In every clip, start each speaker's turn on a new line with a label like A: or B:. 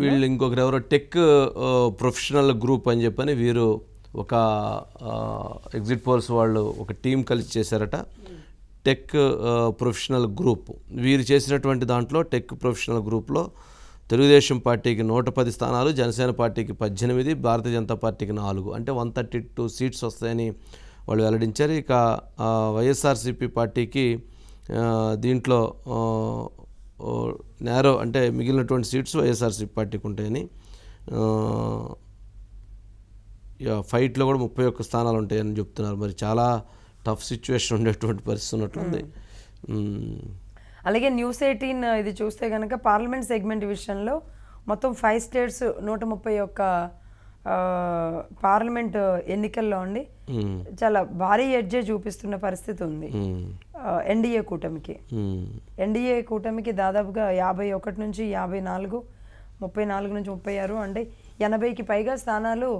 A: వీళ్ళు ఇంకొకరు ఎవరో టెక్ ప్రొఫెషనల్ గ్రూప్ అని చెప్పని వీరు ఒక ఎగ్జిట్ పోల్స్ వాళ్ళు ఒక టీం కలిసి చేశారట. టెక్ ప్రొఫెషనల్ గ్రూప్ వీరు చేసినటువంటి దాంట్లో టెక్ ప్రొఫెషనల్ గ్రూప్లో తెలుగుదేశం పార్టీకి 110 స్థానాలు, జనసేన పార్టీకి 18, భారతీయ జనతా పార్టీకి 4, అంటే 132 సీట్స్ వస్తాయని వాళ్ళు వెల్లడించారు. ఇక వైఎస్ఆర్సీపీ పార్టీకి దీంట్లో నేరో అంటే మిగిలినటువంటి సీట్స్ వైఎస్ఆర్సీపీ పార్టీకి ఉంటాయని, ఫైట్లో కూడా 31 స్థానాలు ఉంటాయని చెప్తున్నారు. మరి చాలా టఫ్ సిచ్యువేషన్ ఉండేటువంటి పరిస్థితి ఉన్నట్లుంది.
B: అలాగే న్యూస్ 18 ఇది చూస్తే కనుక పార్లమెంట్ సెగ్మెంట్ విషయంలో మొత్తం 5 స్టేట్స్ 131 పార్లమెంట్ ఎన్నికల్లో అండి చాలా భారీ ఎడ్జే చూపిస్తున్న పరిస్థితి ఉంది ఎన్డీఏ కూటమికి దాదాపుగా 51 నుంచి 54, 34 నుంచి 36, అంటే 80కి పైగా స్థానాలు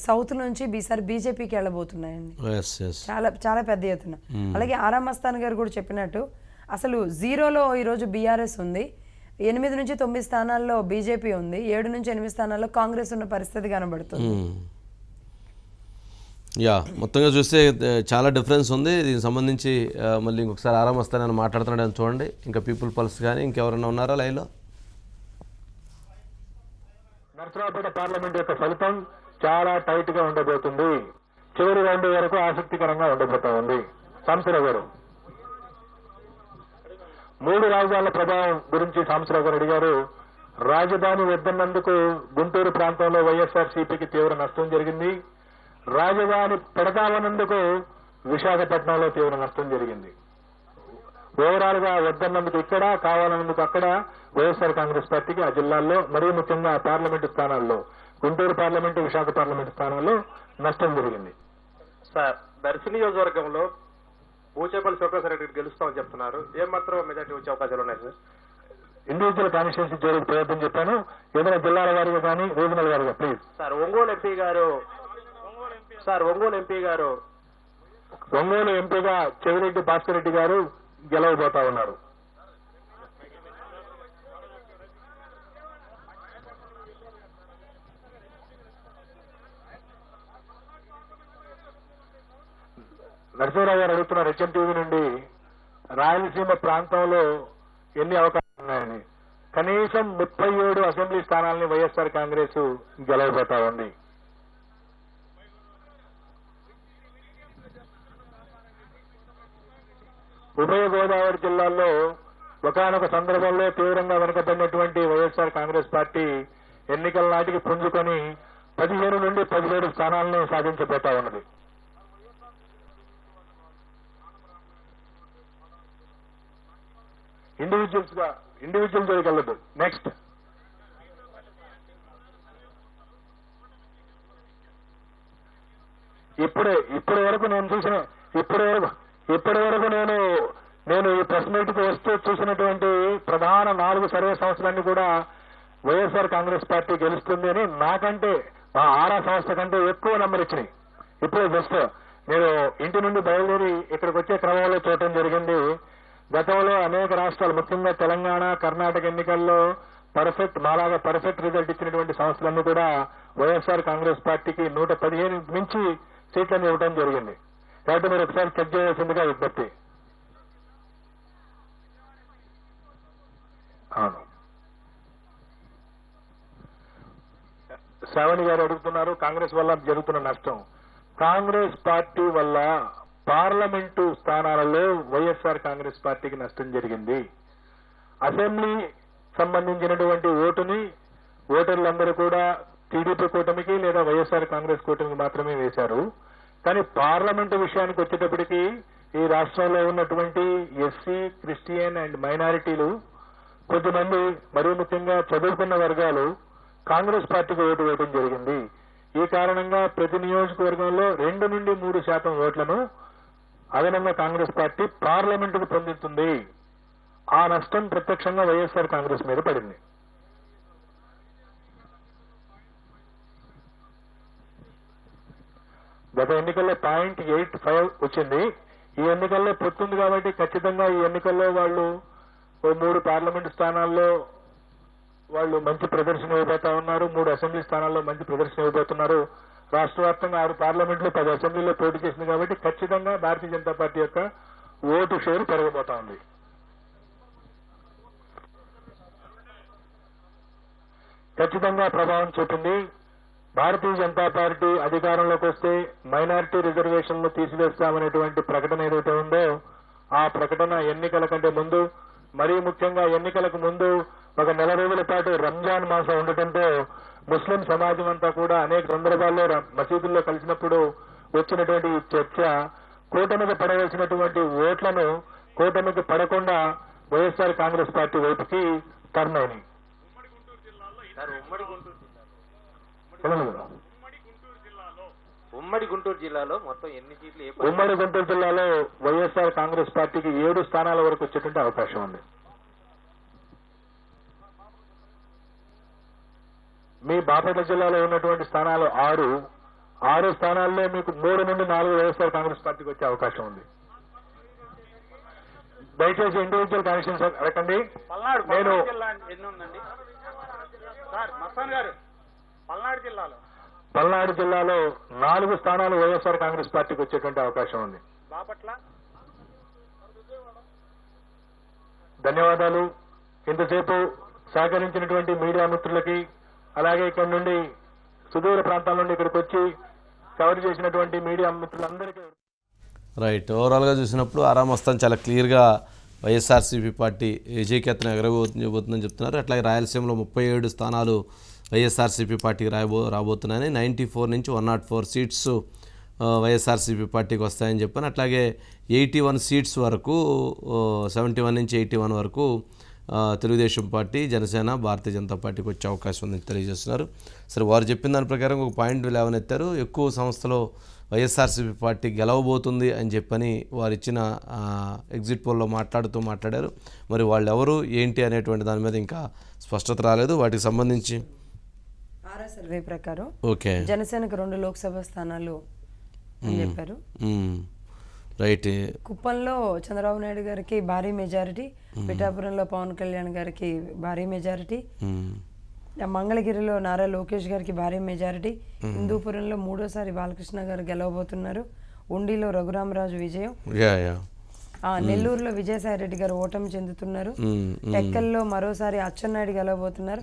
B: సౌత్ నుంచి ఈసారి బీజేపీకి వెళ్ళబోతున్నాయండి. చాలా చాలా పెద్ద ఎత్తున. అలాగే ఆరామ్ మస్తాన్ గారు కూడా చెప్పినట్టు అసలు జీరోలో ఈరోజు బీఆర్ఎస్ ఉంది, 8 నుంచి 9 స్థానాల్లో బీజేపీ ఉంది, 7 నుంచి 8 స్థానాల్లో కాంగ్రెస్ ఉన్న పరిస్థితి కనబడుతుంది.
A: మొత్తంగా చూస్తే చాలా డిఫరెన్స్ ఉంది. దీనికి సంబంధించి మళ్ళీ ఇంకొకసారి ఆరామ్ మస్తాన్ మాట్లాడుతున్నాడని చూడండి. ఇంకా పీపుల్ పల్స్ కానీ ఇంకెవరైనా ఉన్నారా లైవ్లో?
C: నర్సరావుపేట పార్లమెంట్ యొక్క ఫలితం చాలా టైట్ గా ఉండబోతుంది. చివరి రౌండ్ వరకు ఆసక్తికరంగా ఉండబోతా ఉంది. సాంబశివరావు గారు 3 రాజధానుల ప్రభావం గురించి సాంబశివరావు గారు అడిగారు. రాజధాని వద్దన్నందుకు గుంటూరు ప్రాంతంలో వైఎస్ఆర్సీపీకి తీవ్ర నష్టం జరిగింది. రాజధాని పెడతామన్నందుకు విశాఖపట్నంలో తీవ్ర నష్టం జరిగింది. ఓవరాల్ గా వద్దన్నందుకు ఇక్కడ, కావాలన్నందుకు అక్కడ వైఎస్ఆర్ కాంగ్రెస్ పార్టీకి ఆ జిల్లాల్లో, మరీ ముఖ్యంగా పార్లమెంటు స్థానాల్లో, గుంటూరు పార్లమెంటు, విశాఖ పార్లమెంటు స్థానాల్లో నష్టం జరిగింది.
D: సార్, దర్శి నియోజకవర్గంలో బూచేపల్లి శివప్రసాద్ రెడ్డి గెలుస్తామని చెప్తున్నారు. ఏమాత్రం మెజార్టీ వచ్చే అవకాశాలు ఉన్నాయి సార్?
C: ఇండివిజువల్ కాన్స్టిట్యూన్సీ జోలికి ప్రయత్నం చెప్పాను. ఏదైనా జిల్లాల వారిగా కానీ రీజనల్ వారిగా ప్లీజ్.
D: సార్, ఒంగోలు
C: ఎంపీగా చెవిరెడ్డి భాస్కర్ రెడ్డి గారు గెలవబోతా ఉన్నారు. నరసింహరావు గారు అడుగుతున్నారు హెచ్ఎం టీవీ నుండి, రాయలసీమ ప్రాంతంలో ఎన్ని అవకాశాలు ఉన్నాయని. కనీసం 37 అసెంబ్లీ స్థానాలని వైఎస్ఆర్ కాంగ్రెస్ గెలవబోతా ఉంది. ఉభయ గోదావరి జిల్లాల్లో ఒకానొక సందర్భంలో తీవ్రంగా వెనుకబడినటువంటి వైఎస్ఆర్ కాంగ్రెస్ పార్టీ ఎన్నికల నాటికి పుంజుకొని 15 నుండి 17 స్థానాలను సాధించబోతా ఉన్నది. ఇండివిజువల్ జోలికి వెళ్ళదు. నెక్స్ట్, ఇప్పటి వరకు నేను ఈ ప్రెస్ మీట్కి వస్తూ చూసినటువంటి ప్రధాన 4 సర్వే సంస్థలన్నీ కూడా వైఎస్ఆర్ కాంగ్రెస్ పార్టీ గెలుస్తుంది అని నాకంటే ఆ ఆరా సంస్థ కంటే ఎక్కువ నెంబర్ ఇచ్చినాయి. ఇప్పుడే జస్ట్ నేను ఇంటి నుండి బయలుదేరి ఇక్కడికి వచ్చే క్రమంలో చూడటం జరిగింది. గతంలో అనేక రాష్ట్రాలు, ముఖ్యంగా తెలంగాణ, కర్ణాటక ఎన్నికల్లో మాలాగా పర్ఫెక్ట్ రిజల్ట్ ఇచ్చినటువంటి సంస్థలన్నీ కూడా వైఎస్ఆర్ కాంగ్రెస్ పార్టీకి 115 మించి సీట్లను ఇవ్వడం జరిగింది. కాబట్టి మీరు ఒకసారి చెక్ చేయాల్సిందిగా విజ్ఞప్తి. అవును, శ్రావణి గారు అడుగుతున్నారు కాంగ్రెస్ వల్ల జరుగుతున్న నష్టం. కాంగ్రెస్ పార్టీ వల్ల పార్లమెంటు స్థానాలలో వైఎస్ఆర్ కాంగ్రెస్ పార్టీకి నష్టం జరిగింది. అసెంబ్లీ సంబంధించినటువంటి ఓటుని ఓటర్లందరూ కూడా టీడీపీ కూటమికి లేదా వైఎస్ఆర్ కాంగ్రెస్ కూటమికి మాత్రమే వేశారు. కానీ పార్లమెంటు విషయానికి వచ్చేటప్పటికి ఈ రాష్ట్రంలో ఉన్నటువంటి ఎస్సీ, క్రిస్టియన్ అండ్ మైనారిటీలు, కొద్దిమంది మరీ ముఖ్యంగా చదువుకున్న వర్గాలు కాంగ్రెస్ పార్టీకి ఓటు వేయడం జరిగింది. ఈ కారణంగా ప్రతి నియోజకవర్గంలో 2 నుండి 3% ఓట్లను అదనంగా కాంగ్రెస్ పార్టీ పార్లమెంటుకు పొందుతుంది. ఆ నష్టం ప్రత్యక్షంగా వైఎస్ఆర్ కాంగ్రెస్ మీద పడింది. గత ఎన్నికల్లో 0.85 వచ్చింది. ఈ ఎన్నికల్లో పొత్తుంది కాబట్టి ఖచ్చితంగా ఈ ఎన్నికల్లో వాళ్ళు 3 పార్లమెంటు స్థానాల్లో వాళ్ళు మంచి ప్రదర్శన ఇవ్వబోతా ఉన్నారు. 3 అసెంబ్లీ స్థానాల్లో మంచి ప్రదర్శన ఇవ్వబోతున్నారు. రాష్ట్ర వ్యాప్తంగా 6 పార్లమెంట్లు 10 అసెంబ్లీలో పోటీ చేసింది కాబట్టి ఖచ్చితంగా భారతీయ జనతా పార్టీ యొక్క ఓటు షేరు పెరగబోతా ఉంది. ఖచ్చితంగా ప్రభావం చూపింది. భారతీయ జనతా పార్టీ అధికారంలోకి వస్తే మైనారిటీ రిజర్వేషన్లు తీసివేస్తామనేటువంటి ప్రకటన ఏదైతే ఉందో ఆ ప్రకటన ఎన్నికల కంటే ముందు, మరీ ముఖ్యంగా ఎన్నికలకు ముందు ఒక నెల రోజుల పాటు రంజాన్ మాసం ఉండటంతో ముస్లిం సమాజం అంతా కూడా అనేక సందర్భాల్లో మసీదుల్లో కలిసినప్పుడు వచ్చినటువంటి ఈ చర్చ కూటమికి పడవలసినటువంటి ఓట్లను కూటమికి పడకుండా వైఎస్ఆర్ కాంగ్రెస్ పార్టీ వైపుకి టర్న్ అయినాయి.
D: ఉమ్మడి గుంటూరు జిల్లాలో మొత్తం ఎన్ని సీట్లు?
C: ఉమ్మడి గుంటూరు జిల్లాలో వైఎస్ఆర్ కాంగ్రెస్ పార్టీకి 7 స్థానాల వరకు వచ్చేటువంటి అవకాశం ఉంది. మీ బాపట్ల జిల్లాలో ఉన్నటువంటి స్థానాలు 6 స్థానాల్లో మీకు 3 నుండి 4 వైఎస్ఆర్ కాంగ్రెస్ పార్టీకి వచ్చే అవకాశం ఉంది. దయచేసి ఇండివిజువల్ కనెక్షన్స్ అడగండి. నేను పల్నాడు జిల్లాలో 4 స్థానాలు వైఎస్ఆర్ కాంగ్రెస్ పార్టీకి వచ్చేటువంటి అవకాశం ఉంది. ధన్యవాదాలు. ఇంతసేపు సహకరించినటువంటి మీడియా మిత్రులకి, అలాగే ఇక్కడ నుండి సుదూర ప్రాంతాల నుండి ఇక్కడికి వచ్చి కవర్ చేసినటువంటి మీడియా మిత్రులందరికీ.
A: రైట్, ఓవరాల్గా చూసినప్పుడు ఆరామస్తాన్ చాలా క్లియర్గా వైఎస్ఆర్సీపీ పార్టీ విజయకేతన ఎగరబోతుందని చెప్తున్నారు. అట్లాగే రాయలసీమలో 37 స్థానాలు వైఎస్ఆర్సీపీ పార్టీకి రాబోతున్నాయని, 94 నుంచి 104 సీట్స్ వైఎస్ఆర్సీపీ పార్టీకి వస్తాయని చెప్పాను. అట్లాగే 81 సీట్స్ వరకు 71 నుంచి 81 వరకు తెలుగుదేశం పార్టీ, జనసేన, భారతీయ జనతా పార్టీకి వచ్చే అవకాశం ఉందని తెలియజేస్తున్నారు. సరే, వారు చెప్పిన దాని ప్రకారం ఒక పాయింట్ లేవనెత్తారు. ఎక్కువ సంస్థలో వైఎస్ఆర్సీపీ పార్టీ గెలవబోతుంది అని చెప్పని వారు ఇచ్చిన ఎగ్జిట్ పోల్లో మాట్లాడారు. మరి వాళ్ళు ఎవరు ఏంటి అనేటువంటి దాని మీద ఇంకా స్పష్టత రాలేదు. వాటికి సంబంధించి
B: సర్వే ప్రకారం
A: ఓకే,
B: జనసేనకు 2 లోక్సభ స్థానాలు అని చెప్పారు.
A: రైట్,
B: కుప్పంలో చంద్రబాబు నాయుడు గారికి భారీ మెజారిటీ, పిఠాపురంలో పవన్ కళ్యాణ్ గారికి భారీ మెజారిటీ, మంగళగిరిలో నారా లోకేష్ గారికి భారీ మెజారిటీ, హిందూపురంలో 3వసారి బాలకృష్ణ గారు గెలవబోతున్నారు, ఉండిలో రఘురామరాజు విజయం, నెల్లూరులో విజయసాయి రెడ్డి గారు ఓటమి చెందుతున్నారు, టెక్కల్లో మరోసారి అచ్చెన్నాయుడు గెలవబోతున్నారు,